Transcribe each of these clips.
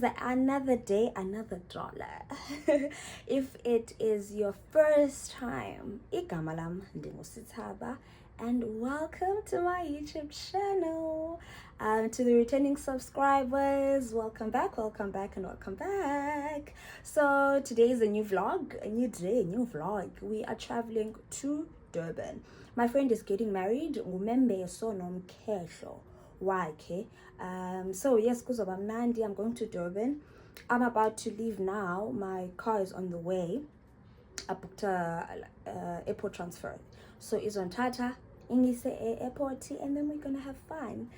guys, another day, another dollar. If it is your first time, igama lam ndinguSITHSABA, and welcome to my YouTube channel. To the returning subscribers, welcome back, and welcome back. So today is a new vlog, a new day, a new vlog. We are traveling to Durban. My friend is getting married. Umembeso Umkhehlo. Why? Okay. So yes, kuzoba mnandi. I'm going to Durban. I'm about to leave now. My car is on the way. I booked a airport transfer. So it's on Tata Ingise airport, and then we're gonna have fun.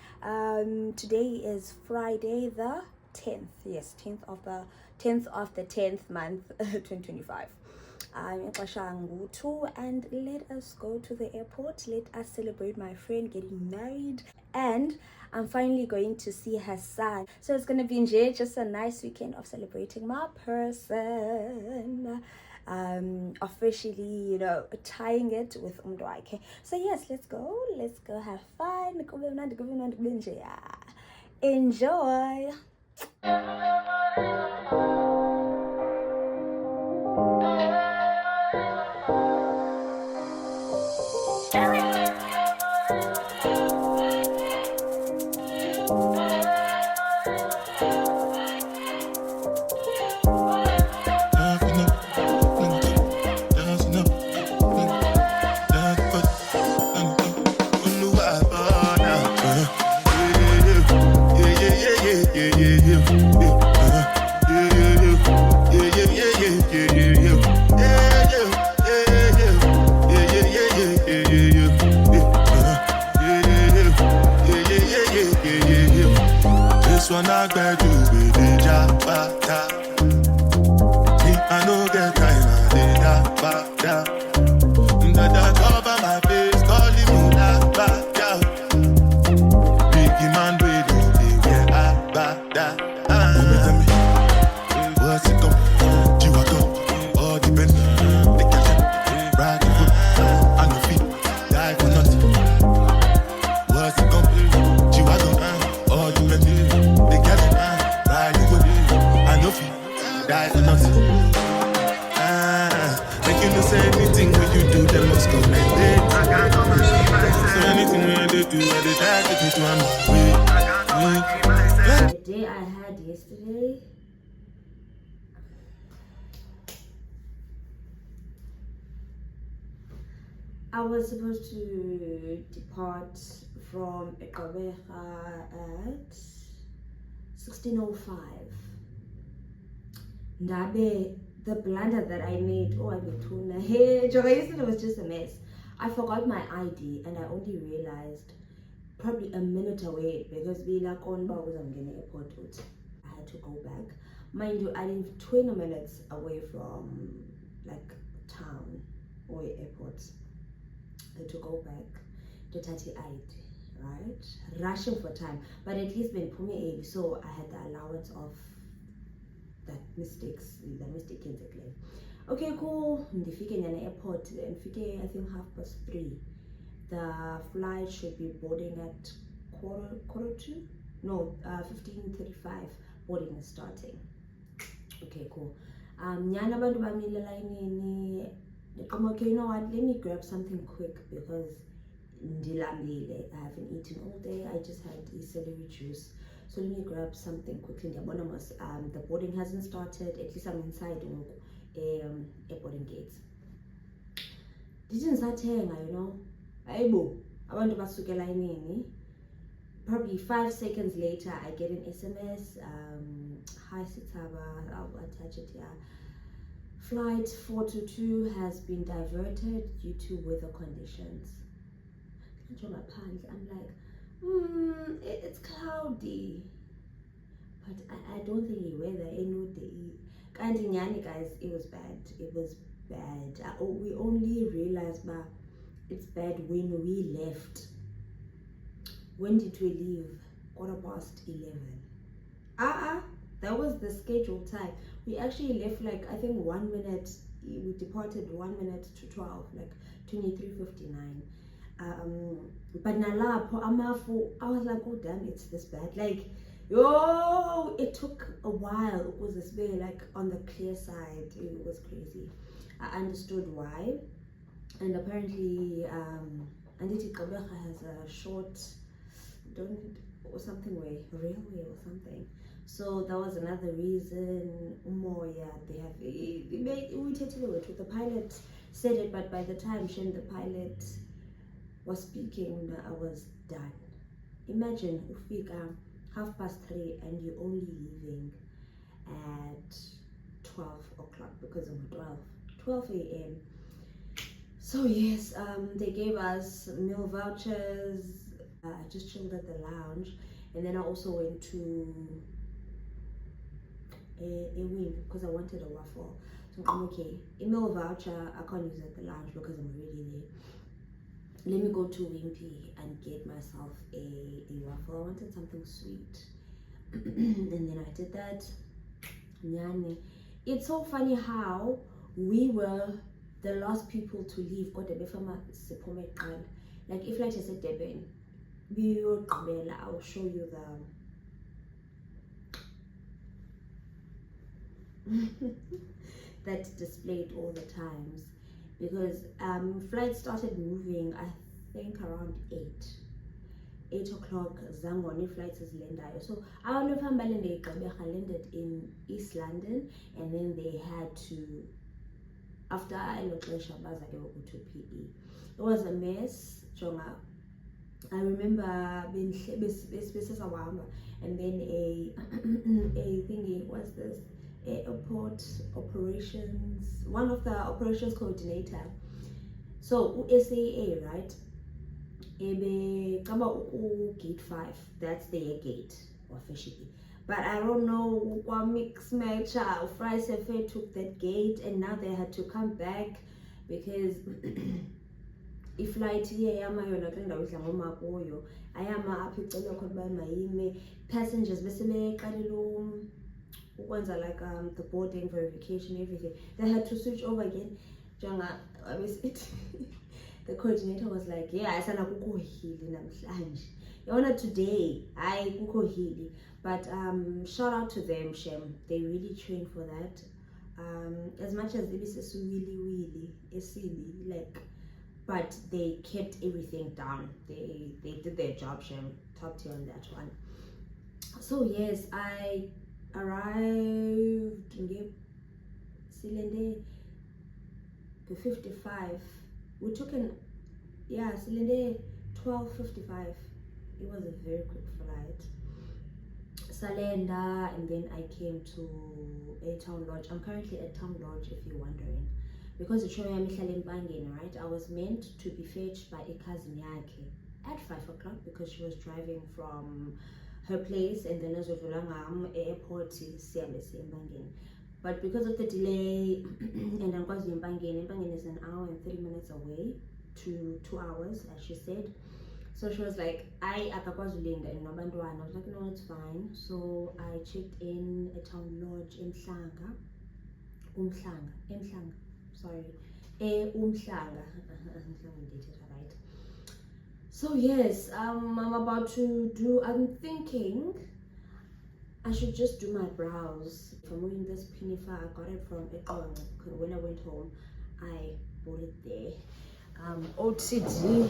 Today is Friday the 10th. Yes, 10th of the 10th month 2025. I'm Emphangeni, and let us go to the airport. Let us celebrate my friend getting married, and I'm finally going to see her son. So it's gonna be just a nice weekend of celebrating my person. Officially, tying it with umdwake. So yes, let's go have fun. Enjoy. This one I got you with the job, me, I know get time, I did that. That cover my face, calling me that. Biggie man, we don't think we're that. Tell me, what's it come? You are gone, all depends. They catch it, ride the foot, and your feet, die for nothing. What's it come? You are gone, all depends. They catch it, ride the foot, and your feet, die for nothing. Make you no say anything when you do, they must commend it. I can't come and see myself. So anything when they do, I try to do to The day I had yesterday, I was supposed to depart from Ekabeha at 16:05. Ndabe, the blunder that I made, yesterday was just a mess. I forgot my ID and I only realized probably a minute away because we like on was I'm getting airport. I had to go back. Mind you, I live 20 minutes away from like town or airport. I had to go back to 38, right? Rushing for time, but at least been Pumi, so I had the allowance of that mistakes, the mistake in the claim. Okay, cool. Ndifike in an airport and fike, I think 3:30. The flight should be boarding at quarter to? No, 15:35. Boarding is starting. Okay, cool. Nyana bantu bamile line. Okay, you know what? Let me grab something quick because ndilambile. I haven't eaten all day. I just had a celery juice. So let me grab something quickly. The boarding hasn't started. At least I'm inside airport gates. Didn't sathenga, Aibo, abantu basukela inini. Probably 5 seconds later, I get an SMS. Hi SITHSABA, I'll attach it here. Flight 422 has been diverted due to weather conditions. I'm like, it's cloudy, but I don't think the weather guys, it was bad. We only realized it's bad when we left. When did we leave? 11:15. That was the scheduled time. We actually left like, I think 1 minute. We departed 1 minute to 12, like 23:59. But nalapho amafu, I was like, oh damn, it's this bad. Like Yo, it took a while. It was this way, like on the clear side. It was crazy. I understood why, and apparently, Anditi Kabecha has a short, don't or something way, railway or something. So that was another reason. More, yeah, they have. The pilot said it, but by the time the pilot was speaking, I was done. Imagine ufika 3:30 and you're only leaving at 12 o'clock because of 12 a.m. So yes, they gave us meal vouchers. I just chilled at the lounge, and then I also went to a win because I wanted a waffle. So I'm okay, a meal voucher I can't use at the lounge because I'm already there. Let me go to Wimpy and get myself a waffle. I wanted something sweet. And then I did that. It's so funny how we were the last people to leave. Like if like I said Deben, I'll show you the that displayed all the times, because flights started moving I think around 8 o'clock. Zangoni flights is Lendayo. So I don't know if I'm landed in East London, and then they had to, after I looked at Shabaza, they would go to PE. It was a mess, Jonga. I remember being and then a thingy, what's this? Airport operations, one of the operations coordinator. So SAA, right? Gate 5, that's their gate officially. But I don't know what mix match Fries FA took that gate, and now they had to come back because if flight here passengers like the boarding verification, everything, they had to switch over again. The coordinator was like, yeah, I sana kuko hili namhlanje. Yona today, I kuko hili. But shout out to them, Shem. They really trained for that. As much as they say silly, like, but they kept everything down. They did their job, Shem. Top tier on that one. So yes, I arrived in Silende 55. We took Silende 12:55. It was a very quick flight. Salenda, and then I came to a town lodge. I'm currently at town lodge, if you're wondering, because it's Emphangeni, right? I was meant to be fetched by a cousin at 5 o'clock because she was driving from her place, and then as airport to Emphangeni. But because of the delay, and Emphangeni is an hour and 30 minutes away to 2 hours, as she said. So she was like, I akakwazulinda in Nabandwana. I was like, no, it's fine. So I checked in a town lodge in Umhlanga. Right. So yes, I'm about to do, I'm thinking I should just do my brows. If I'm wearing this pinifa, I got it from Ekong. When I went home, I bought it there. OTD.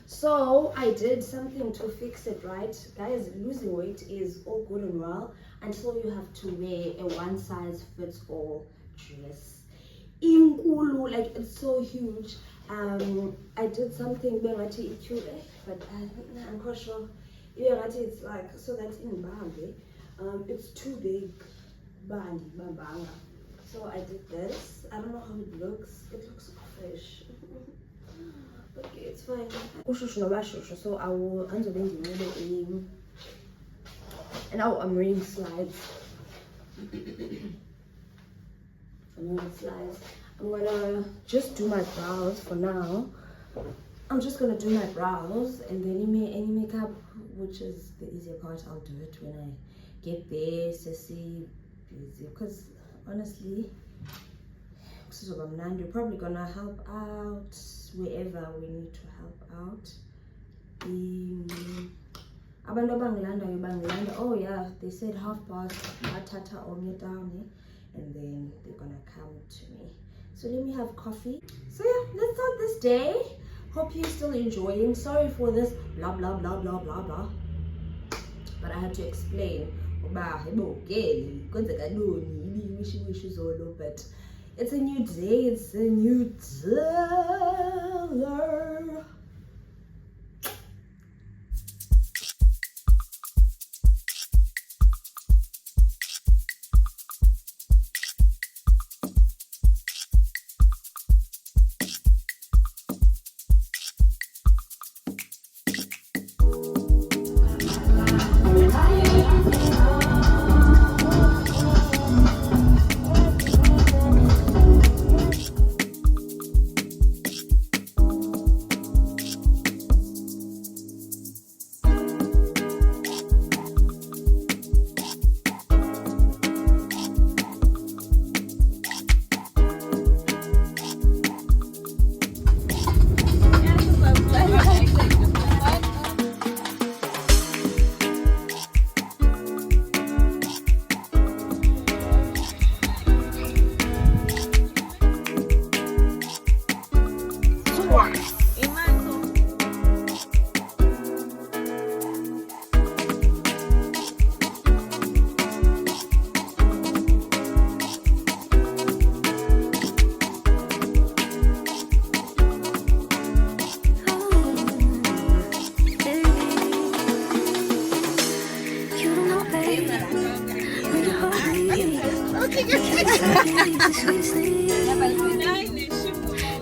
So I did something to fix it, right? Guys, losing weight is all good and well until you have to wear a one size fits all dress. Inkulu, like it's so huge. I did something but I'm not sure. It's like so that's in Bambi. It's too big. So I did this. I don't know how it looks. It looks fresh. Okay, it's fine. So I will answer the and now I'm reading slides. I'm gonna just do my brows for now. I'm just gonna do my brows, and then any makeup, which is the easier part, I'll do it when I get there. Because honestly, we're probably gonna help out wherever we need to help out. Abantu abangilandayo bangilanda. Oh yeah, they said past bathatha omnye down, and then they're gonna come to me. So let me have coffee. So yeah, let's start this day. Hope you're still enjoying. Sorry for this blah blah blah blah blah blah, but I had to explain. But it's a new day. It's a new day.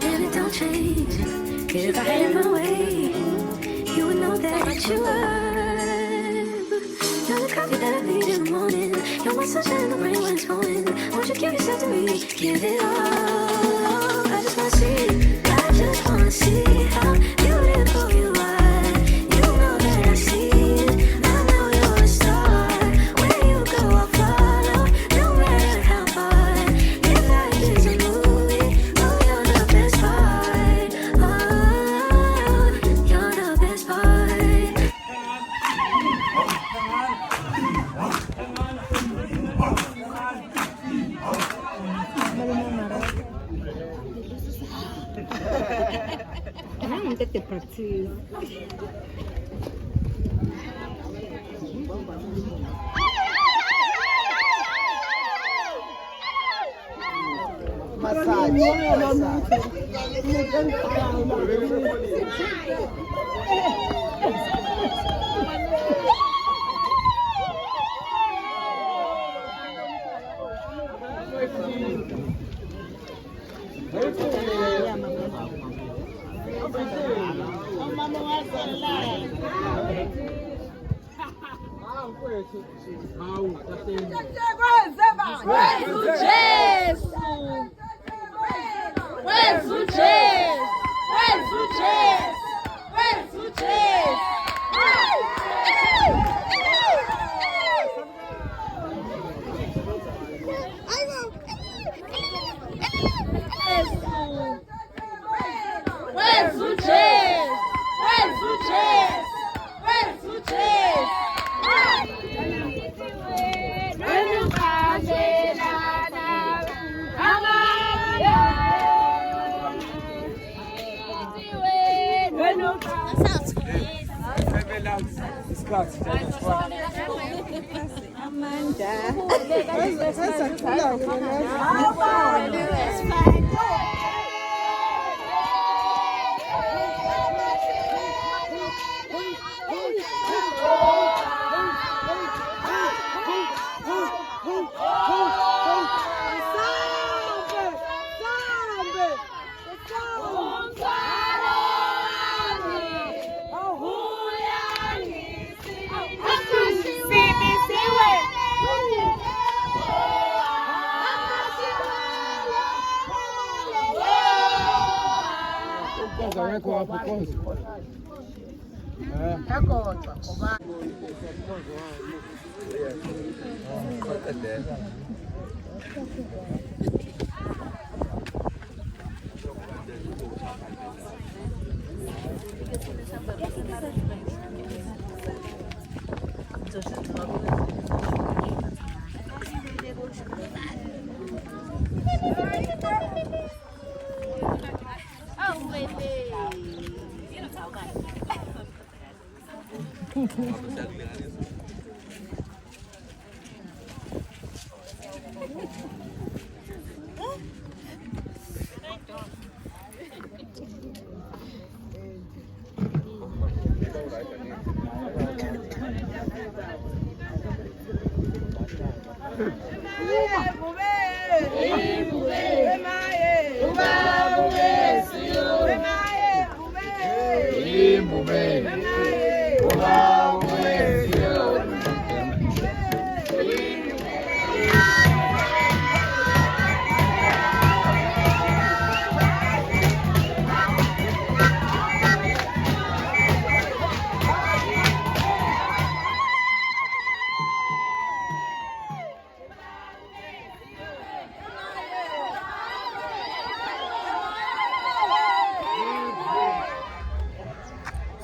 And it don't change. If I had it my way, you would know that you were. You're the coffee that I need in the morning. You're my sunshine in the rain when it's pouring. Won't you give yourself to me? Give it all. I just wanna see. I just wanna see how beautiful you are. You know that I see it. I know you're a star. Where you go, I'll follow. No matter how far. If life is a movie, oh, you're the best part. Oh, you're the best part. Te practice.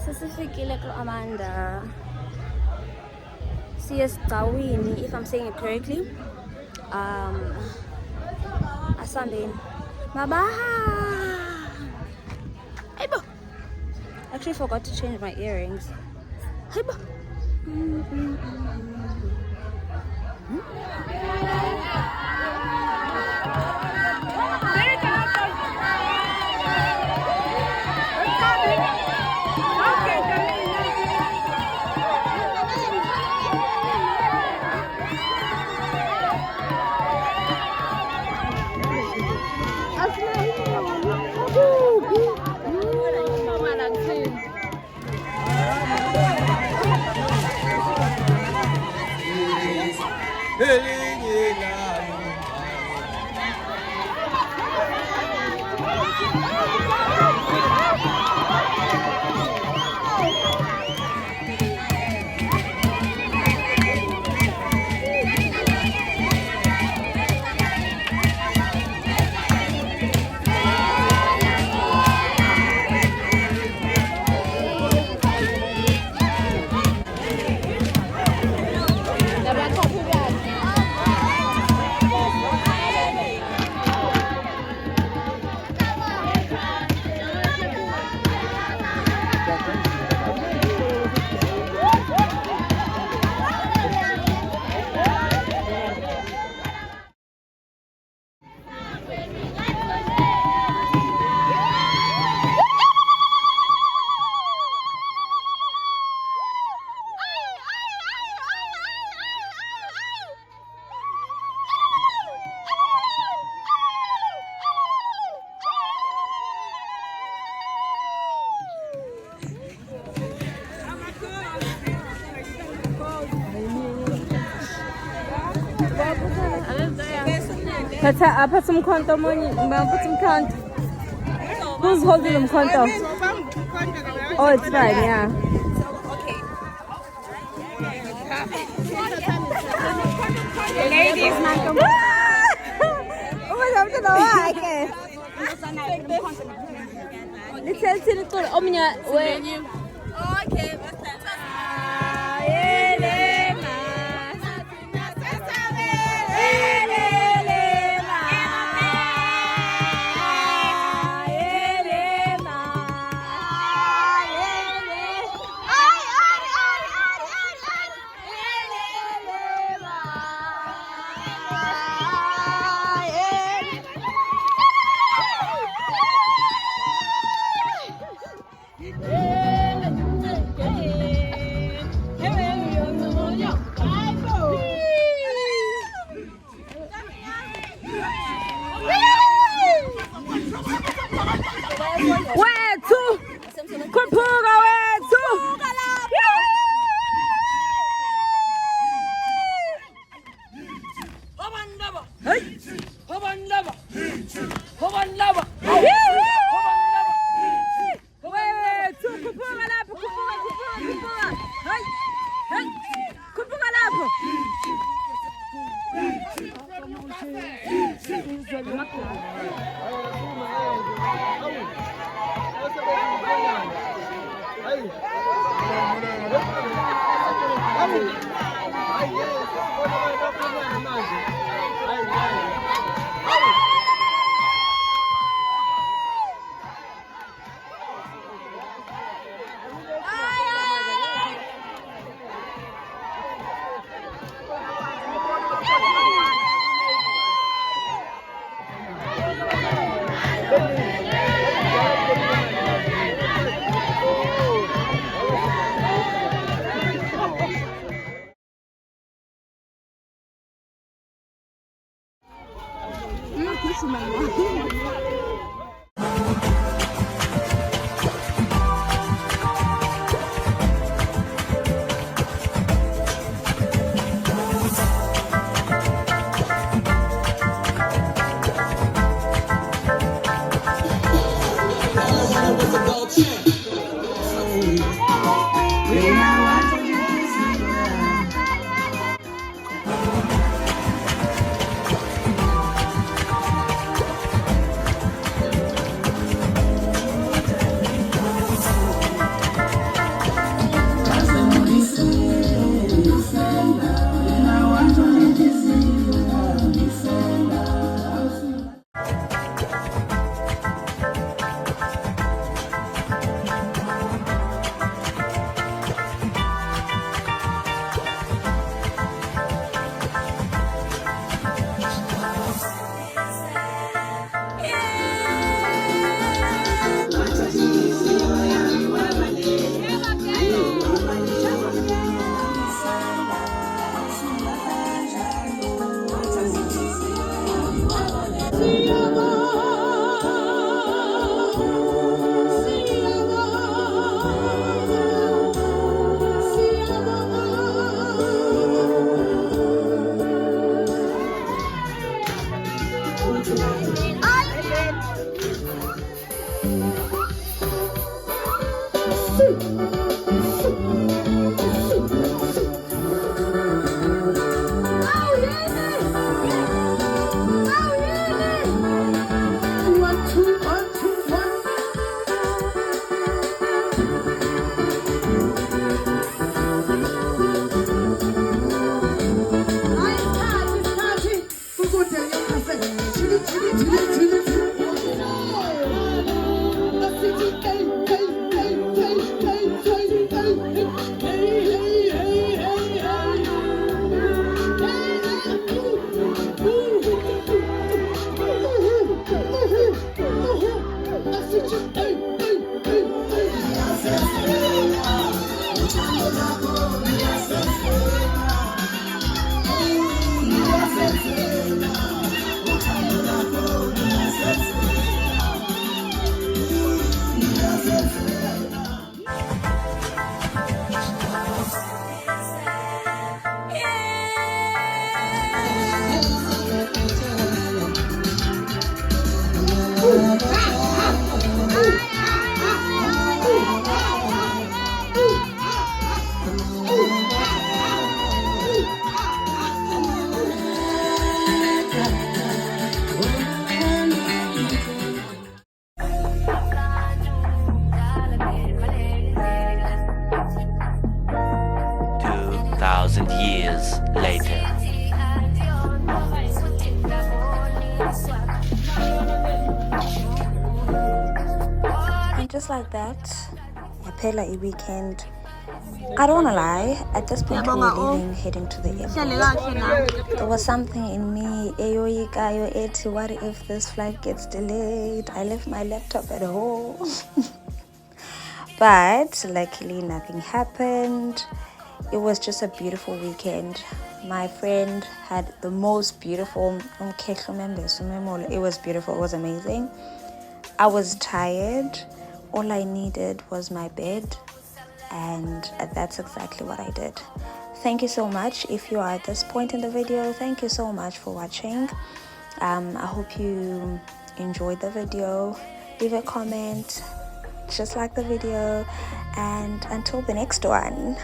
Sesifikile KaAmanda. SITHSABA, if I'm saying it correctly. Asambeni. Mabaha. Aibo. Actually forgot to change my earrings. Aibo. Put some conto money. Put some count. Who's holding them conto? Oh, it's fine, yeah. Ladies, man. Oh my God, I don't know why I can't. Okay, Years later. And just like that, yaphela weekend. I don't wanna lie, at this point we were leaving, heading to the airport. There was something in me, eyoyikayo ethi, what if this flight gets delayed? I left my laptop at home. But luckily nothing happened. It was just a beautiful weekend. My friend had the most beautiful Umkhehlo, Umembeso, Umemolo. It was beautiful. It was amazing. I was tired. All I needed was my bed, and that's exactly what I did. Thank you so much. If you are at this point in the video, thank you so much for watching. I hope you enjoyed the video. Leave a comment, just like the video, and until the next one,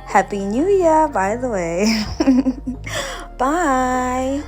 Happy New Year, by the way. Bye.